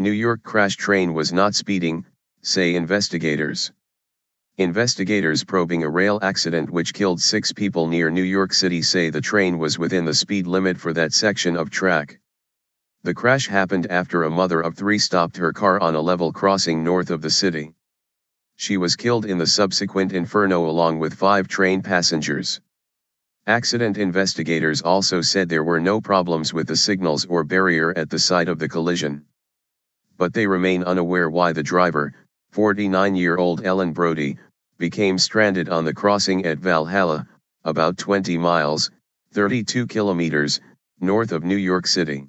New York crash train was not speeding, say investigators. Investigators probing a rail accident which killed 6 people near New York City say the train was within the speed limit for that section of track. The crash happened after a mother of 3 stopped her car on a level crossing north of the city. She was killed in the subsequent inferno along with 5 train passengers. Accident investigators also said there were no problems with the signals or barrier at the site of the collision. But they remain unaware why the driver, 49-year-old Ellen Brody, became stranded on the crossing at Valhalla, about 20 miles, 32 kilometers, north of New York City.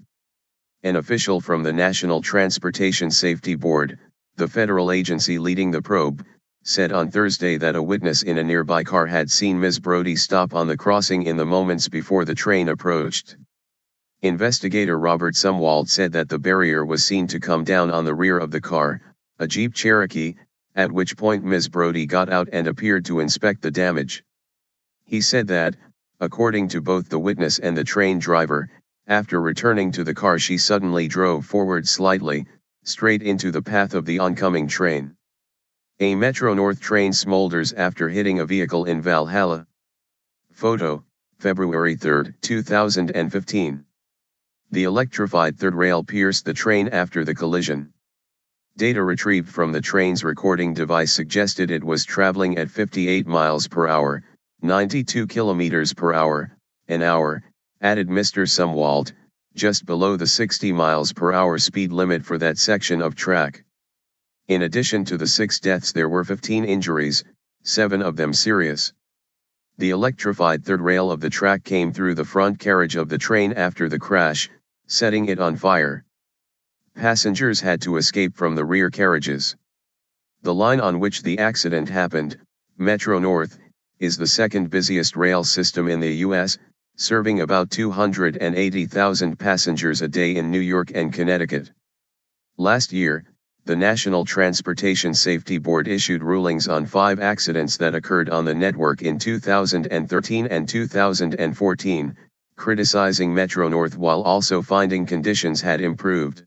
An official from the National Transportation Safety Board, the federal agency leading the probe, said on Thursday that a witness in a nearby car had seen Ms. Brody stop on the crossing in the moments before the train approached. Investigator Robert Sumwalt said that the barrier was seen to come down on the rear of the car, a Jeep Cherokee, at which point Ms. Brody got out and appeared to inspect the damage. He said that, according to both the witness and the train driver, after returning to the car she suddenly drove forward slightly, straight into the path of the oncoming train. A Metro-North train smolders after hitting a vehicle in Valhalla. Photo, February 3, 2015. The electrified third rail pierced the train after the collision. Data retrieved from the train's recording device suggested it was traveling at 58 miles per hour, 92 kilometers per hour, an hour, added Mr. Sumwalt, just below the 60 miles per hour speed limit for that section of track. In addition to the 6 deaths there were 15 injuries, 7 of them serious. The electrified third rail of the track came through the front carriage of the train after the crash, setting it on fire. Passengers had to escape from the rear carriages. The line on which the accident happened, Metro-North, is the second busiest rail system in the U.S., serving about 280,000 passengers a day in New York and Connecticut. Last year, the National Transportation Safety Board issued rulings on 5 accidents that occurred on the network in 2013 and 2014, criticizing Metro-North while also finding conditions had improved.